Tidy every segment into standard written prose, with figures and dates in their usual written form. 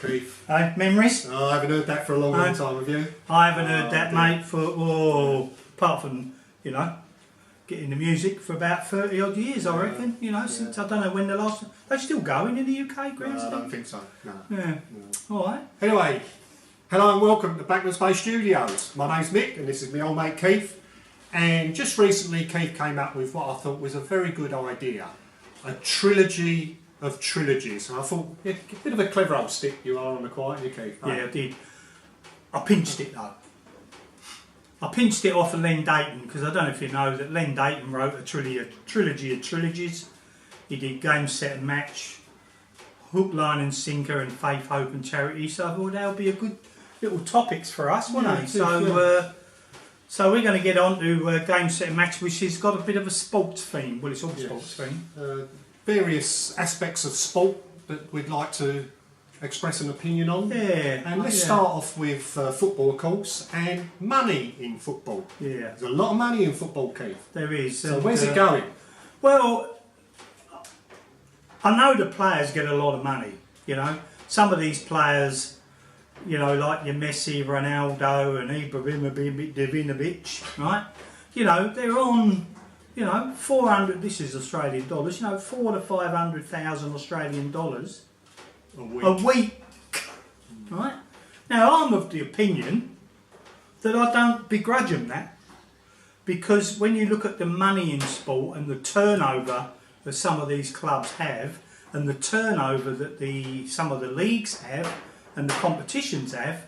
Keith? Hey, memories? Oh, I haven't heard that for a long, long time, have you? I haven't heard that, mate, for, apart from, you know, getting the music for about 30 odd years, I reckon, you know, since I don't know when the last... They're still going in the UK, grounds? No, I don't think so, no. Yeah, alright. Anyway, hello and welcome to Blackmans Bay Studios. My name's Mick and this is my old mate Keith. And just recently Keith came up with what I thought was a very good idea. A trilogy of trilogies. And I thought, yeah, a bit of a clever old stick you are on the quiet, you Keith. Yeah, I did. I pinched it though. I pinched it off of Len Dayton because I don't know if you know that Len Dayton wrote a trilogy of trilogies. He did Game, Set and Match, Hook, Line and Sinker and Faith, Hope and Charity. So I thought that would be a good little topics for us, wouldn't it? So we're going to get on to Game, Set and Match, which has got a bit of a sports theme. Well, it's all sports theme. Various aspects of sport that we'd like to express an opinion on. Yeah. And let's start off with football, of course, and money in football. Yeah. There's a lot of money in football, Keith. There is. So where's it going? Well, I know the players get a lot of money, you know. Some of these players, you know, like your Messi, Ronaldo and Ibrahimovic, right? You know, they're on, you know, 400, this is Australian dollars, you know, 400 to 500,000 Australian dollars a week, right? Now, I'm of the opinion that I don't begrudge them that, because when you look at the money in sport and the turnover that some of these clubs have, and the turnover that some of the leagues have, and the competitions have,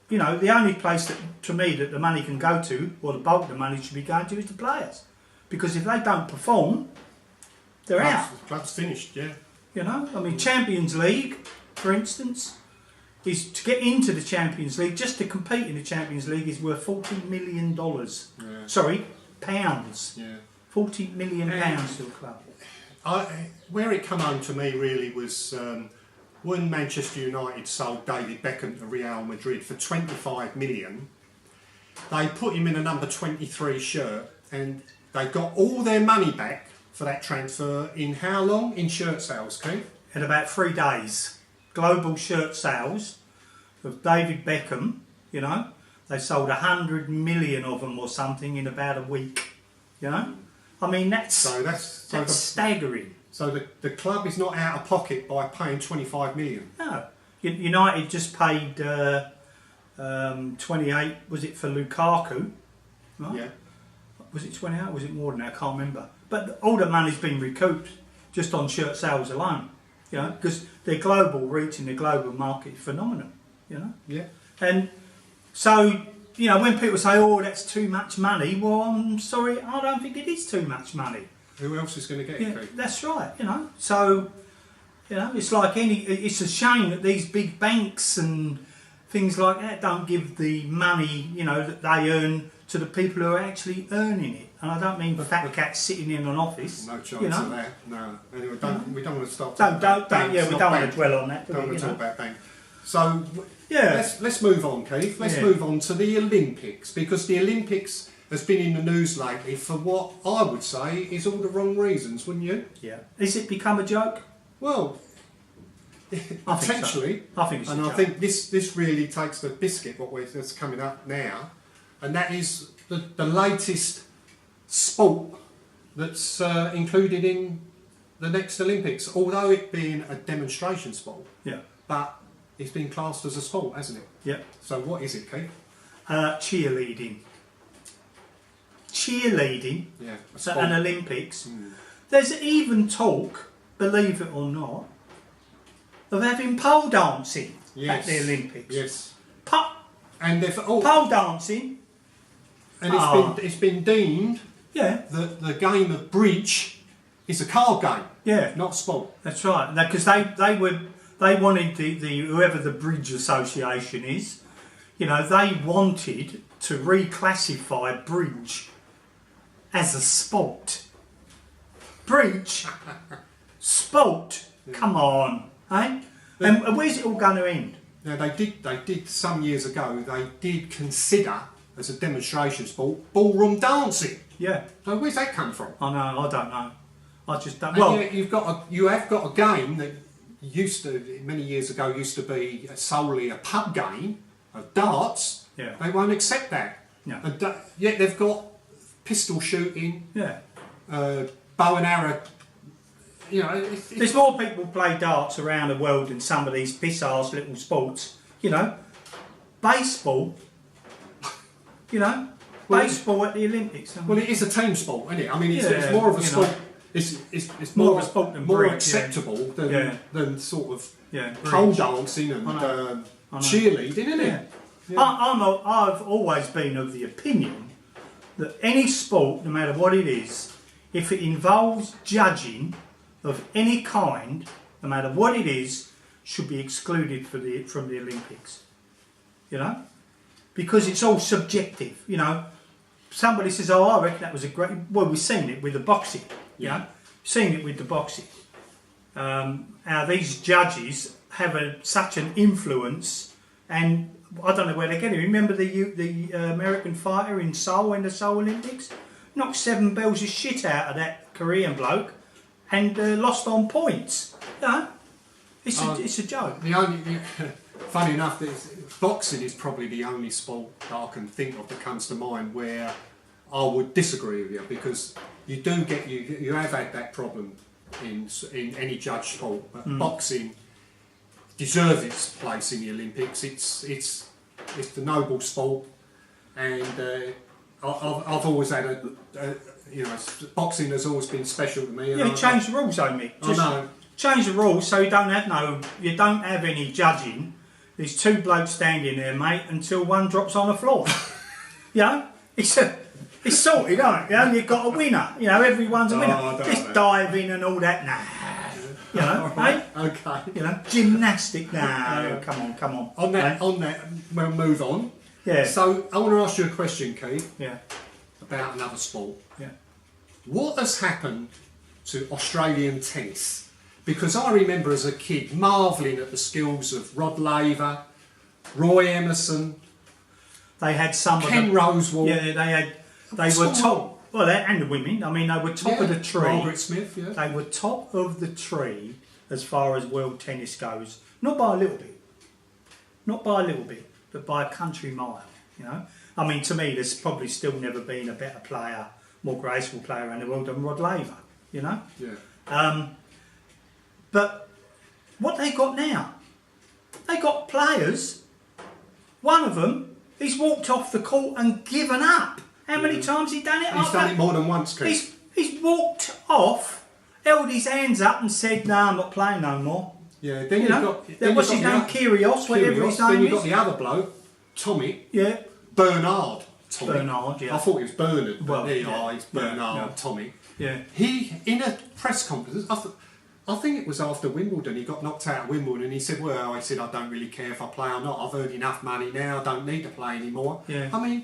you know, the only place that, to me, that the money can go to, or the bulk of the money should be going to, is the players. Because if they don't perform, they're out. The club's finished, yeah. You know, I mean, Champions League, for instance, is to get into the Champions League, just to compete in the Champions League is worth $40 million. Yeah. Sorry, pounds. Yeah. £40 million to a club. Where it come home to me really was when Manchester United sold David Beckham to Real Madrid for 25 million. They put him in a number 23 shirt and they got all their money back for that transfer in how long? In shirt sales, Keith? In about 3 days. Global shirt sales of David Beckham, you know, they sold 100 million of them or something in about a week, you know. I mean, that's staggering. So the club is not out of pocket by paying 25 million? No. United just paid 28, was it for Lukaku? Right? Yeah. Was it 28 or was it more than that? I can't remember. But all the money's been recouped just on shirt sales alone, you know, because their global reach in the global market is phenomenal, you know. Yeah. And so, you know, when people say, oh, that's too much money, well, I'm sorry, I don't think it is too much money. Who else is going to get it? Yeah, that's right, you know. So, you know, it's like it's a shame that these big banks and things like that don't give the money, you know, that they earn to the people who are actually earning it. And I don't mean fat cats sitting in an office. No chance you know? of that. No. Anyway, we don't want to stop. We don't want to dwell on that. Don't want to talk about bank. So yeah, let's move on, Keith. Let's move on to the Olympics, because the Olympics has been in the news lately for what I would say is all the wrong reasons, wouldn't you? Yeah. Has it become a joke? Well, potentially. I think it's a joke. I think this really takes the biscuit that's coming up now, and that is the latest sport that's included in the next Olympics, although it being a demonstration sport. Yeah. But it's been classed as a sport, hasn't it? Yeah. So what is it, Keith? Cheerleading. Cheerleading. Yeah. An Olympics. There's even talk, believe it or not, of having pole dancing at the Olympics. Yes. Pole dancing. And it's been deemed that the game of bridge is a card game. Yeah. Not sport. That's right. Because they wanted the whoever the Bridge Association is, you know, they wanted to reclassify bridge as a sport. Bridge? Sport? Come on, eh? And where's it all going to end? Now they did some years ago. They did consider as a demonstration sport ballroom dancing. Yeah. So where's that come from? I know. I don't know. I just don't. And well, you have got a game that many years ago, used to be solely a pub game of darts. Yeah. They won't accept that. No. And yet they've got pistol shooting, Yeah. bow and arrow. You know, There's more people play darts around the world than some of these piss-arse little sports. You know, baseball. You know, baseball at the Olympics. Well, it is a team sport, isn't it? I mean, it's more of a sport. It's more of a sport than more bridge, acceptable than sort of pole dancing and cheerleading, isn't it? Yeah. I've always been of the opinion that any sport, no matter what it is, if it involves judging of any kind, no matter what it is, should be excluded from the Olympics. You know, because it's all subjective. You know, somebody says, "Oh, I reckon that was a great." Well, we've seen it with the boxing. You know, seen it with the boxing. How these judges have such an influence, and I don't know where they get it. Remember the American fighter in Seoul in the Seoul Olympics? Knocked 7 bells of shit out of that Korean bloke and lost on points. You know, it's a joke. Funny enough, boxing is probably the only sport that I can think of that comes to mind where I would disagree with you, because you do get you have had that problem in any judge sport, but boxing deserves its place in the Olympics. It's the noble sport, and I've always had boxing has always been special to me. Yeah, change the rules, though, Mick. I know. Change the rules so you don't have any judging. There's 2 blokes standing there, mate, until one drops on the floor. You know, it's sorted, isn't it? You know, you've got a winner. You know, everyone's a winner. Just diving and all that, nah. You know, right. eh? Okay. You know, gymnastic, nah. Come on. On that, we'll move on. Yeah. So I want to ask you a question, Keith. Yeah. About another sport. Yeah. What has happened to Australian tennis? Because I remember as a kid marvelling at the skills of Rod Laver, Roy Emerson. They had some Ken Rosewall. Yeah, they were top. Well, and the women. I mean, they were top of the tree. Margaret Smith. Yeah. They were top of the tree as far as world tennis goes. Not by a little bit. Not by a little bit, but by a country mile. You know. I mean, to me, there's probably still never been a better player, more graceful player in the world than Rod Laver. You know. Yeah. But what they got now? They got players. One of them, he's walked off the court and given up. How many times he done it? He's done it more than once, Keith. He's walked off, held his hands up and said, "No, I'm not playing no more." Yeah. Then you've got what's his name? Kyrgios, whatever his name is. Then you've got the other bloke, Tommy. Yeah. Bernard. Tommy. Bernard. Yeah. I thought it was Bernard. But Well, there you are. It's Bernard. Yeah. Tommy. Yeah. He, in a press conference, I think it was after Wimbledon, he got knocked out of Wimbledon and he said, I don't really care if I play or not. I've earned enough money now, I don't need to play anymore. Yeah. I mean,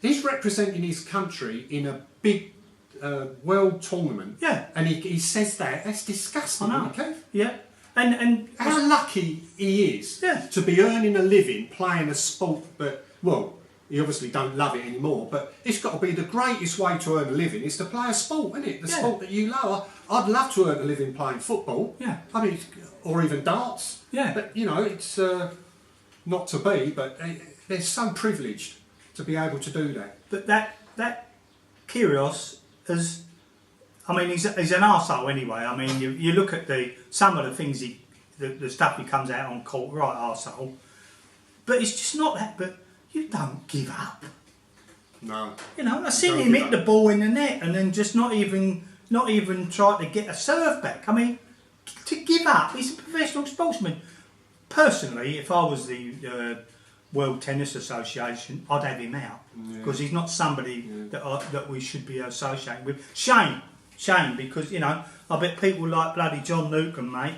he's representing his country in a big world tournament. Yeah. And he says that. That's disgusting, I know. isn't it, Kev? Yeah. And how lucky he is to be earning a living playing a sport that, well, you obviously don't love it anymore, but it's got to be the greatest way to earn a living is to play a sport, isn't it? The sport that you love. I'd love to earn a living playing football. Yeah. I mean, or even darts. Yeah. But, you know, it's not to be, but they're so privileged to be able to do that. But that Kyrgios is, I mean, he's an arsehole anyway. I mean, you look at some of the things the stuff he comes out on court, right, arsehole. But it's just not that. But you don't give up. No. You know, I've seen him hit the ball in the net and then just not even try to get a serve back. I mean, to give up, he's a professional sportsman. Personally, if I was the World Tennis Association, I'd have him out because he's not somebody that we should be associating with. Shame, because, you know, I bet people like bloody John Newcombe, mate,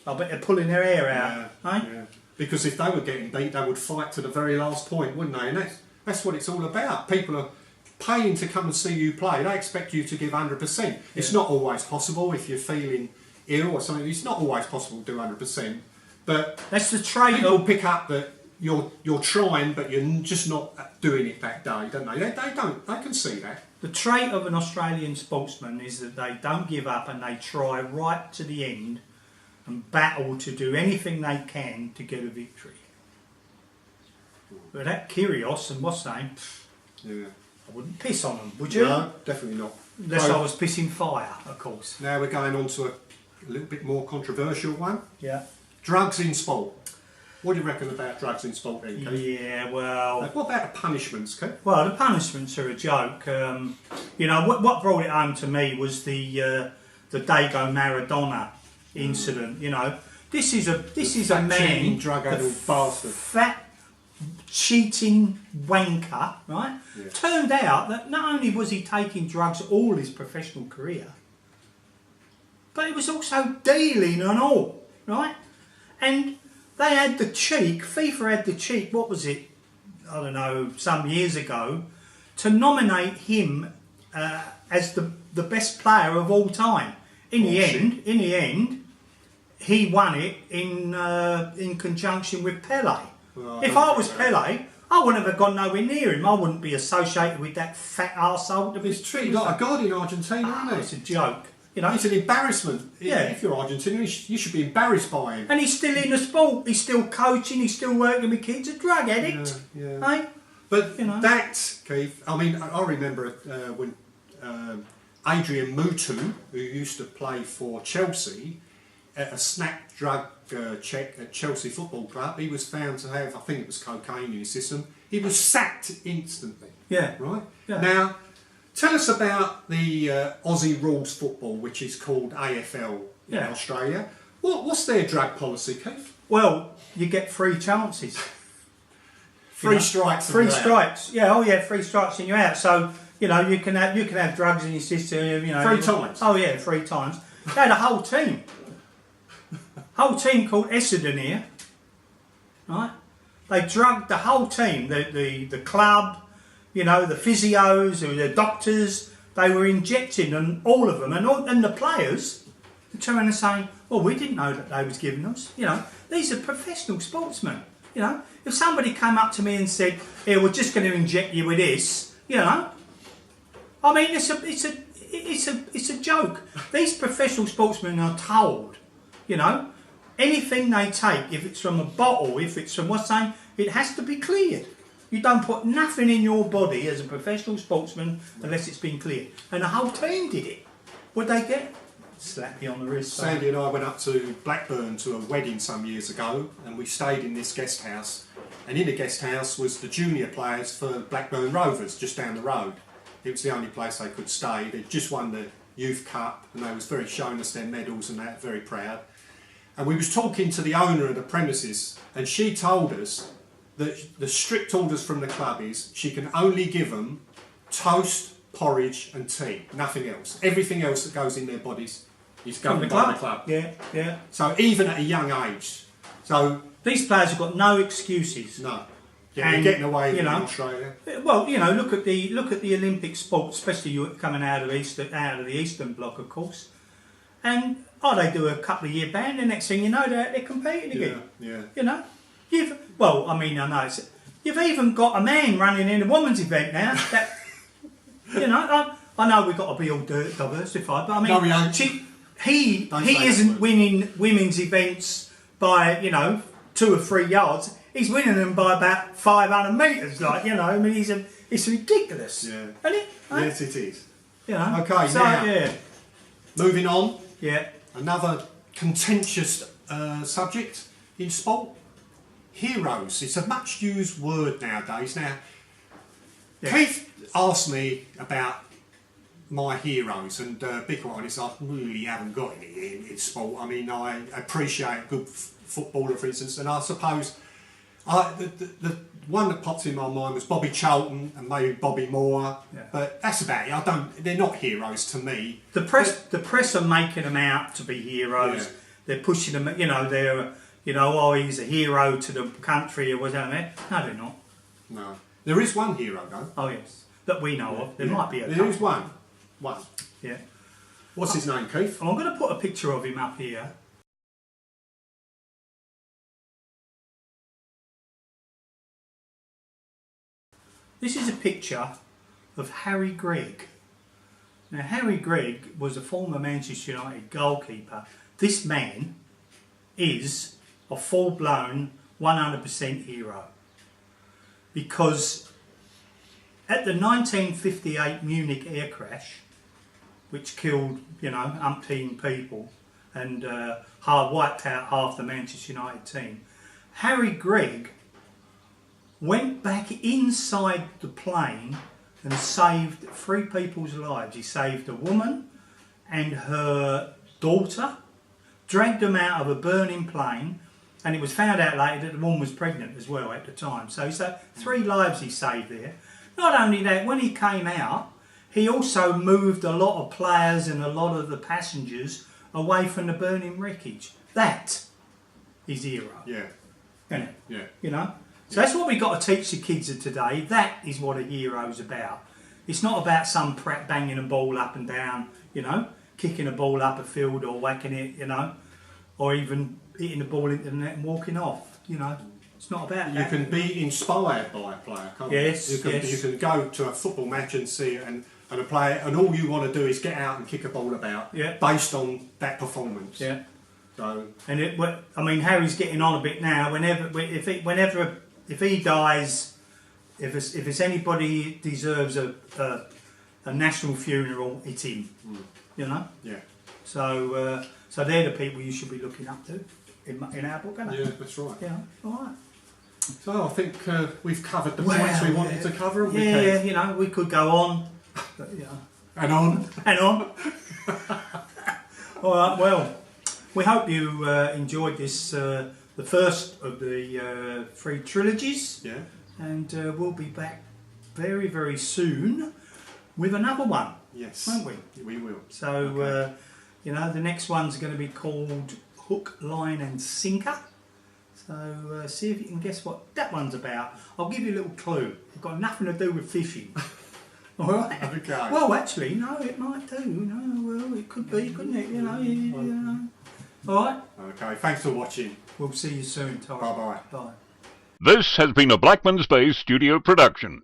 I bet they're pulling their hair out, Yeah. Because if they were getting beat, they would fight to the very last point, wouldn't they? And that's what it's all about. People are paying to come and see you play. They expect you to give 100%. It's not always possible if you're feeling ill or something. It's not always possible to do 100%. But that's the trait. People pick up that you're trying, but you're just not doing it that day, don't they? They don't. They can see that. The trait of an Australian sportsman is that they don't give up and they try right to the end. and battle to do anything they can to get a victory. But that Kyrgios and what's name, Yeah. I wouldn't piss on them, would you? No, definitely not. Unless So, I was pissing fire, of course. now we're going on to a little bit more controversial one. Yeah. Drugs in sport. What do you reckon about drugs in sport, then, Keith? Yeah, well... What about the punishments, Keith? Well, the punishments are a joke. You know, what brought it home to me was the Diego Maradona incident. You know, this is a man, drug-addled bastard, fat, cheating wanker, right? Yeah. Turned out that not only was he taking drugs all his professional career, but he was also dealing and all, right? And they had the cheek, FIFA had the cheek, what was it, I don't know, some years ago, to nominate him as the best player of all time. In the end, he won it in conjunction with Pele. Well, if I was Pele, I wouldn't have gone nowhere near him. I wouldn't be associated with that fat arsehole. He's treated like a god in Argentina, isn't he? It's a joke. You know, It's an embarrassment. Yeah. If you're Argentinian, you should be embarrassed by him. and he's still in the sport. He's still coaching. He's still working with kids. A drug addict, Yeah. eh? But You know. that, Keith, I mean, I remember when Adrian Mutu, who used to play for Chelsea, at a snap drug check at Chelsea Football Club, he was found to have, I think it was cocaine in his system. He was sacked instantly. Yeah. Right? Yeah. Now, tell us about the Aussie rules football, which is called AFL in Yeah. Australia. What's their drug policy, Keith? Well, you get 3 chances. Three You know, strikes. and 3 you're out. strikes. Yeah. Oh, yeah. 3 strikes and you're out. So you know you can have drugs in your system. You know. 3 times. Oh yeah, 3 times. They had a whole team. Whole team called Essendon here. Right. They drugged the whole team. The club. You know, the physios, the doctors. They were injecting them, all of them, and the players turn around and saying, "Well, we didn't know that they was giving us." You know, these are professional sportsmen. You know, if somebody came up to me and said, "Here, we're just going to inject you with this," you know, I mean, it's a joke. These professional sportsmen are told, you know, anything they take, if it's from a bottle, if it's from what's saying, it has to be cleared. You don't put nothing in your body as a professional sportsman unless it's been cleared. And the whole team did it. What'd they get? Slap you on the wrist. Sandy and I went up to Blackburn to a wedding some years ago, and we stayed in this guest house. And in the guest house was the junior players for Blackburn Rovers, just down the road. It was the only place they could stay. They'd just won the Youth Cup, and they was very showing us their medals and that, very proud. And we was talking to the owner of the premises, and she told us that the strict orders from the club is she can only give them toast, porridge and tea, nothing else. Everything else that goes in their bodies is governed by the club. Yeah, yeah. So even at a young age, so These players have got no excuses. no, yeah, And, they're getting away with you it know, in Australia. Well, you know, look at the Olympic sports, especially you coming out of the Eastern Bloc, of course. And they do a couple of year ban. The next thing you know, they're competing again. Yeah. You know, you've even got a man running in a women's event now. That you know, I know we've got to be all diversified, but I mean, No, we don't. he Don't say isn't that word. winning women's events by 2 or 3 yards. He's winning them by about 500 metres. Like I mean, it's ridiculous. Yeah. Isn't it? Yes, it is. You know? Okay, So now- yeah, Moving on, yeah. another contentious subject in sport. Heroes. It's a much used word nowadays. Now, Yeah. Keith asked me about my heroes, and be quite honest, I really haven't got any in sport. I mean, I appreciate a good footballer, for instance, and I suppose the one that popped in my mind was Bobby Charlton and maybe Bobby Moore, Yeah. but that's about it. They're not heroes to me. The press are making them out to be heroes. Yeah. They're pushing them. They're he's a hero to the country or whatever. No, they're not. No. There is one hero, though. Oh yes, that we know of. There might be a There is couple. one. One. Yeah. What's his name, Keith? I'm going to put a picture of him up here. This is a picture of Harry Gregg. Now, Harry Gregg was a former Manchester United goalkeeper. This man is a full-blown 100% hero. Because at the 1958 Munich air crash, which killed, you know, umpteen people and wiped out half the Manchester United team, Harry Gregg went back inside the plane and saved 3 people's lives. He saved a woman and her daughter, dragged them out of a burning plane, and it was found out later that the woman was pregnant as well at the time. So 3 lives he saved there. Not only that, when he came out, he also moved a lot of players and a lot of the passengers away from the burning wreckage. That is hero. Yeah. Isn't it? Yeah. You know? So that's what we've got to teach the kids of today. That is what a hero's about. It's not about some prat banging a ball up and down, you know, kicking a ball up a field or whacking it, you know, or even hitting the ball into the net and walking off, you know. It's not about that. You can be inspired by a player, can't yes, you? You can go to a football match and see it and a player, and all you want to do is get out and kick a ball about based on that performance. Yeah. So. And I mean, Harry's getting on a bit now. If he dies, if it's anybody deserves a national funeral, it's him. You know. Yeah. So they're the people you should be looking up to in our book, aren't they? Yeah, that's right. Yeah. All right. So I think we've covered the points we wanted to cover. Yeah, you know, we could go on. But, you know. And on. And on. All right. Well, we hope you enjoyed this. The first of the 3 trilogies, and we'll be back very, very soon with another one. Yes, won't we? We will. So, you know, the next one's going to be called Hook, Line and Sinker. So, see if you can guess what that one's about. I'll give you a little clue. It's got nothing to do with fishing. All right. Okay. Well, actually, no, it might do. No, well, it could be, couldn't it? You know. All right. Okay. Thanks for watching. We'll see you soon, Tom. Bye-bye. Bye. This has been a Blackmans Bay Studio production.